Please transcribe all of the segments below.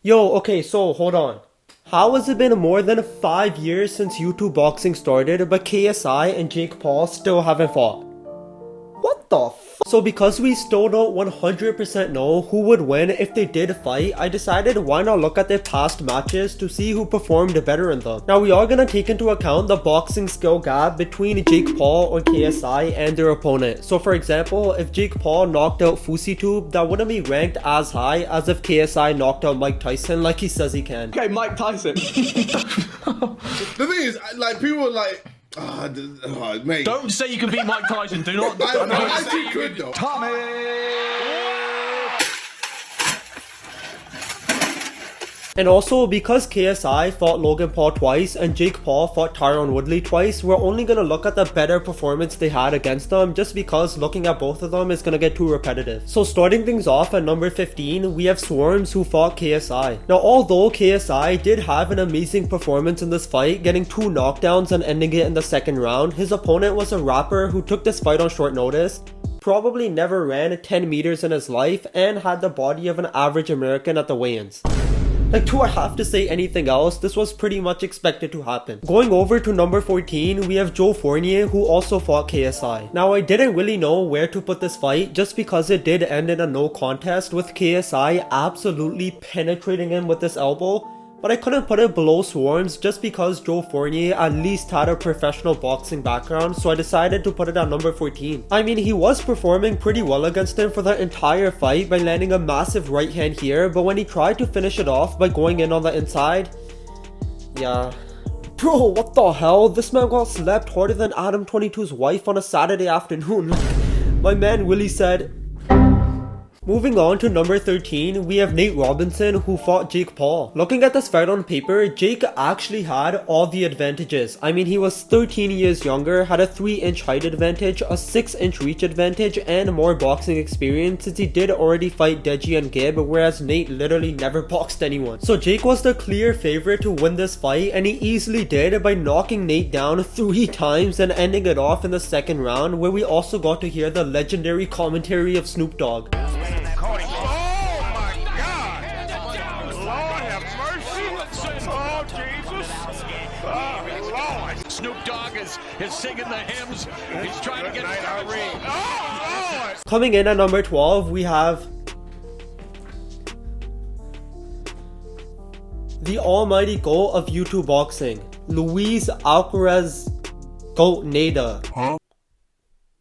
Yo, okay, so hold on. How has it been more than 5 years since YouTube boxing started, but KSI and Jake Paul still haven't fought? What the f? So because we still don't 100% know who would win if they did fight, I decided why not look at their past matches to see who performed better in them. Now we are gonna take into account the boxing skill gap between Jake Paul or KSI and their opponent. So for example, if Jake Paul knocked out FusiTube, that wouldn't be ranked as high as if KSI knocked out Mike Tyson like he says he can. Okay, Mike Tyson. The thing is, like, people are like, mate. Don't say you can beat Mike Tyson. Do not. I actually could though. And also, because KSI fought Logan Paul twice and Jake Paul fought Tyron Woodley twice, we're only gonna look at the better performance they had against them just because looking at both of them is gonna get too repetitive. So starting things off at number 15, we have Swarms who fought KSI. Now although KSI did have an amazing performance in this fight, getting 2 knockdowns and ending it in the second round, his opponent was a rapper who took this fight on short notice, probably never ran 10 meters in his life, and had the body of an average American at the weigh-ins. Like, do I have to say anything else? This was pretty much expected to happen. Going over to number 14, we have Joe Fournier who also fought KSI. Now I didn't really know where to put this fight just because it did end in a no contest with KSI absolutely penetrating him with this elbow. But I couldn't put it below Swarms just because Joe Fournier at least had a professional boxing background, so I decided to put it at number 14. I mean, he was performing pretty well against him for the entire fight by landing a massive right hand here, but when he tried to finish it off by going in on the inside, yeah. Bro, what the hell? This man got slapped harder than Adam 22's wife on a Saturday afternoon. My man Willie said. Moving on to number 13, we have Nate Robinson who fought Jake Paul. Looking at this fight on paper, Jake actually had all the advantages. I mean, he was 13 years younger, had a 3-inch height advantage, a 6-inch reach advantage, and more boxing experience since he did already fight Deji and Gibb, whereas Nate literally never boxed anyone. So Jake was the clear favorite to win this fight, and he easily did by knocking Nate down 3 times and ending it off in the second round, where we also got to hear the legendary commentary of Snoop Dogg. Snoop Dogg is singing the hymns. He's trying to get out ring. Oh, Lord! Coming in at number 12, we have the almighty GOAT of YouTube boxing, Luis Alcaraz Goat Nada. Huh?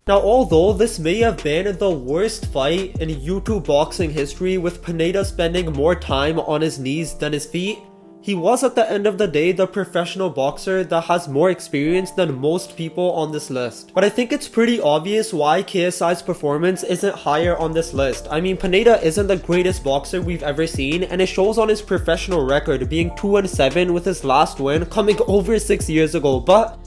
Now although this may have been the worst fight in YouTube boxing history with Pineda spending more time on his knees than his feet, he was at the end of the day the professional boxer that has more experience than most people on this list. But I think it's pretty obvious why KSI's performance isn't higher on this list. I mean, Pineda isn't the greatest boxer we've ever seen, and it shows on his professional record being 2-7 with his last win coming over 6 years ago, but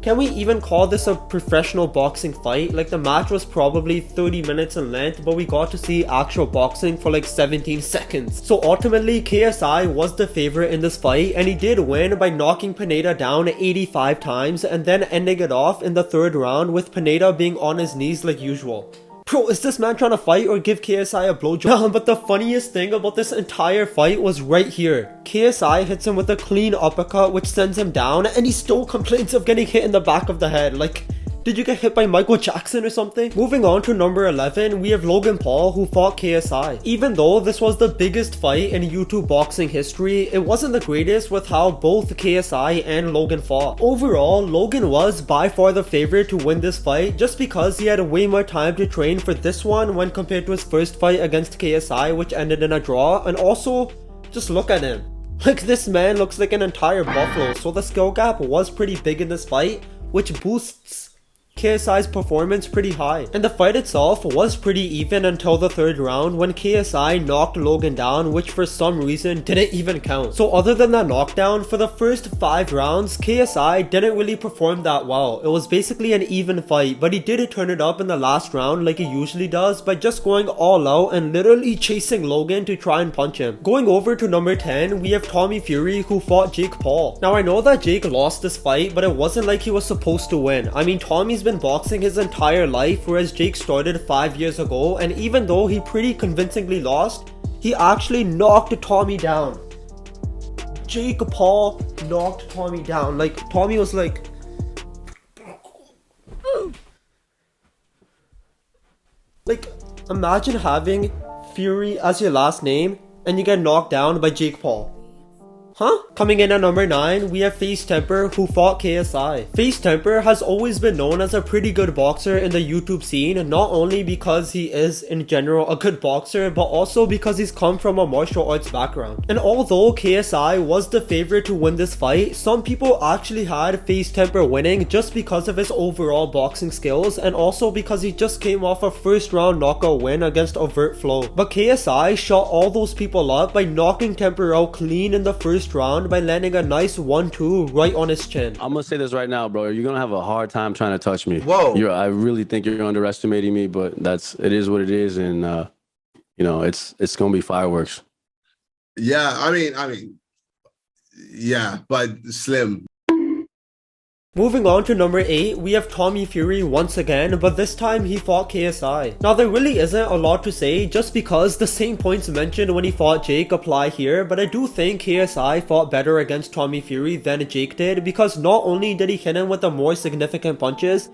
can we even call this a professional boxing fight? Like, the match was probably 30 minutes in length, but we got to see actual boxing for like 17 seconds. So ultimately, KSI was the favorite in this fight, and he did win by knocking Pineda down 85 times and then ending it off in the third round with Pineda being on his knees like usual. Bro, is this man trying to fight or give KSI a blowjob? But the funniest thing about this entire fight was right here. KSI hits him with a clean uppercut which sends him down, and he still complains of getting hit in the back of the head. Like, did you get hit by Michael Jackson or something? Moving on to number 11, we have Logan Paul who fought KSI. Even though this was the biggest fight in YouTube boxing history, it wasn't the greatest with how both KSI and Logan fought. Overall, Logan was by far the favorite to win this fight just because he had way more time to train for this one when compared to his first fight against KSI, which ended in a draw. And also, just look at him. Like, this man looks like an entire buffalo, so the skill gap was pretty big in this fight, which boosts KSI's performance pretty high. And the fight itself was pretty even until the third round when KSI knocked Logan down, which for some reason didn't even count. So other than that knockdown, for the first 5 rounds, KSI didn't really perform that well. It was basically an even fight, but he did turn it up in the last round like he usually does by just going all out and literally chasing Logan to try and punch him. Going over to number 10, we have Tommy Fury who fought Jake Paul. Now I know that Jake lost this fight, but it wasn't like he was supposed to win. I mean, Tommy's been boxing his entire life, whereas Jake started 5 years ago, and even though he pretty convincingly lost, He actually knocked Tommy down. Jake Paul knocked Tommy down. Like, Tommy was like... Like, imagine having Fury as your last name and you get knocked down by Jake Paul. Huh? Coming in at number 9, we have Face Temper, who fought KSI. Face Temper has always been known as a pretty good boxer in the YouTube scene, not only because he is in general a good boxer, but also because he's come from a martial arts background. And although KSI was the favorite to win this fight, some people actually had Face Temper winning just because of his overall boxing skills, and also because he just came off a first round knockout win against Overt Flow. But KSI shot all those people up by knocking Temper out clean in the first round by landing a nice 1-2 right on his chin. I'm gonna say this right now, bro. You're gonna have a hard time trying to touch me. Whoa. I really think you're underestimating me, but it is what it is, and you know, it's gonna be fireworks. Yeah, I mean, yeah, but slim. Moving on to number 8, we have Tommy Fury once again, but this time he fought KSI. Now there really isn't a lot to say just because the same points mentioned when he fought Jake apply here, but I do think KSI fought better against Tommy Fury than Jake did, because not only did he hit him with the more significant punches,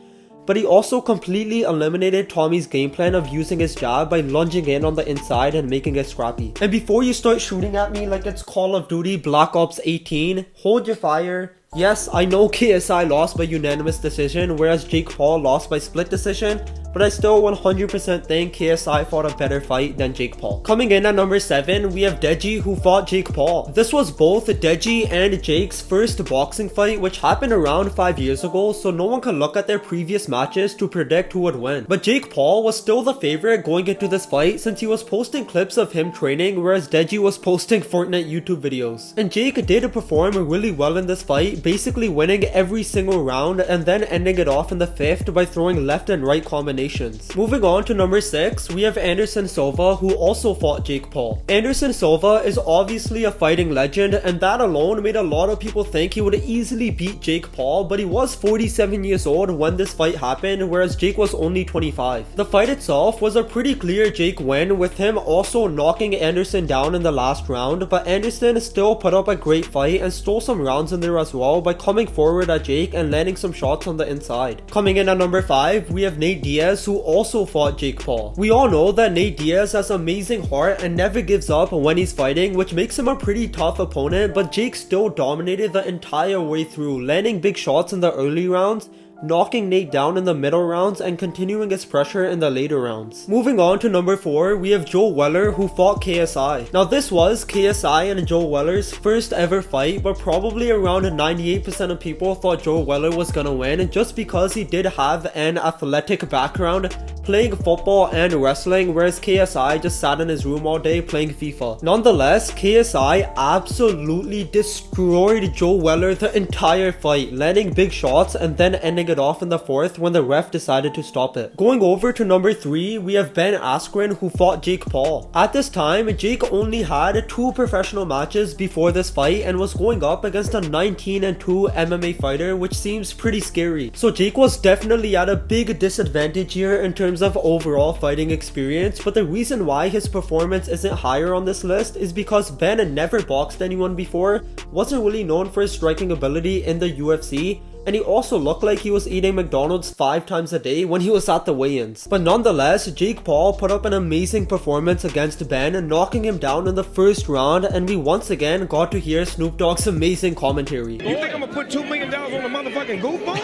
but he also completely eliminated Tommy's game plan of using his jab by lunging in on the inside and making it scrappy. And before you start shooting at me like it's Call of Duty Black Ops 18, hold your fire. Yes, I know KSI lost by unanimous decision, whereas Jake Paul lost by split decision, but I still 100% think KSI fought a better fight than Jake Paul. Coming in at number 7, we have Deji, who fought Jake Paul. This was both Deji and Jake's first boxing fight, which happened around 5 years ago, so no one can look at their previous matches to predict who would win. But Jake Paul was still the favorite going into this fight since he was posting clips of him training, whereas Deji was posting Fortnite YouTube videos. And Jake did perform really well in this fight, basically winning every single round and then ending it off in the 5th by throwing left and right combinations. Moving on to number 6, we have Anderson Silva, who also fought Jake Paul. Anderson Silva is obviously a fighting legend, and that alone made a lot of people think he would easily beat Jake Paul, but he was 47 years old when this fight happened, whereas Jake was only 25. The fight itself was a pretty clear Jake win, with him also knocking Anderson down in the last round, but Anderson still put up a great fight and stole some rounds in there as well by coming forward at Jake and landing some shots on the inside. Coming in at number 5, we have Nate Diaz, who also fought Jake Paul. We all know that Nate Diaz has amazing heart and never gives up when he's fighting, which makes him a pretty tough opponent, but Jake still dominated the entire way through, landing big shots in the early rounds, knocking Nate down in the middle rounds and continuing his pressure in the later rounds. Moving on to number 4, we have Joe Weller, who fought KSI. Now this was KSI and Joe Weller's first ever fight, but probably around 98% of people thought Joe Weller was gonna win just because he did have an athletic background playing football and wrestling, whereas KSI just sat in his room all day playing FIFA. Nonetheless, KSI absolutely destroyed Joe Weller the entire fight, landing big shots and then ending it off in the 4th when the ref decided to stop it. Going over to number 3, we have Ben Askren, who fought Jake Paul. At this time, Jake only had 2 professional matches before this fight and was going up against a 19-2 MMA fighter, which seems pretty scary. So Jake was definitely at a big disadvantage here in terms of overall fighting experience, but the reason why his performance isn't higher on this list is because Ben never boxed anyone before, wasn't really known for his striking ability in the UFC, and he also looked like he was eating McDonald's 5 times a day when he was at the weigh-ins. But nonetheless, Jake Paul put up an amazing performance against Ben, knocking him down in the first round, and we once again got to hear Snoop Dogg's amazing commentary. You think I'm gonna put $2 million on a motherfucking goofball?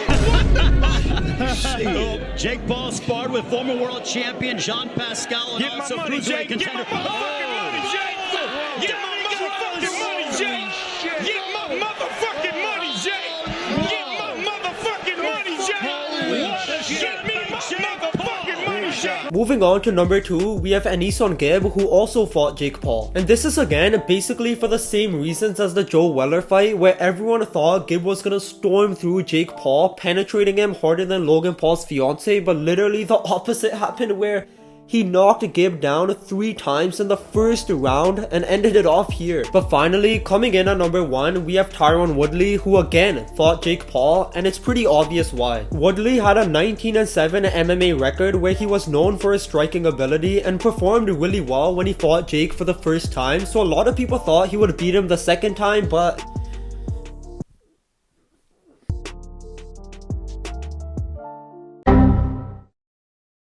Jake Paul sparred with former world champion Jean Pascal and also cruiserweight contender. Get my motherfucking money, Jake! Get my motherfucking money, Jake! Get my motherfucking money, Jake! Get me my motherfucking money, Jake! Moving on to number 2, we have Anan Giri, who also fought Jake Paul. And this is again basically for the same reasons as the Joe Weller fight, where everyone thought Gib was gonna storm through Jake Paul, penetrating him harder than Logan Paul's fiance, but literally the opposite happened, where He knocked Gib down 3 times in the first round and ended it off here. But finally, coming in at number 1, we have Tyron Woodley, who again fought Jake Paul, and it's pretty obvious why. Woodley had a 19-7 MMA record where he was known for his striking ability and performed really well when he fought Jake for the first time, so a lot of people thought he would beat him the second time, but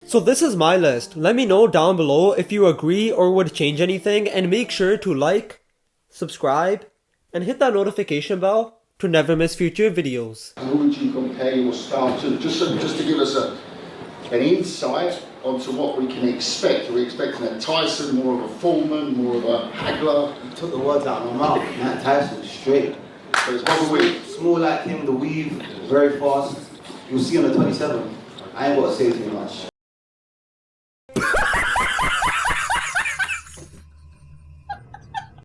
so this is my list. Let me know down below if you agree or would change anything, and make sure to like, subscribe, and hit that notification bell to never miss future videos. Who would you compare your style to? Just to give us an insight onto what we can expect. Are we expecting a Tyson, more of a Foreman, more of a Hagler? You took the words out of my mouth. Matt Tyson was straight. So it's probably Small like him, the weave, very fast. You'll see on the 27th. I ain't got to say too much.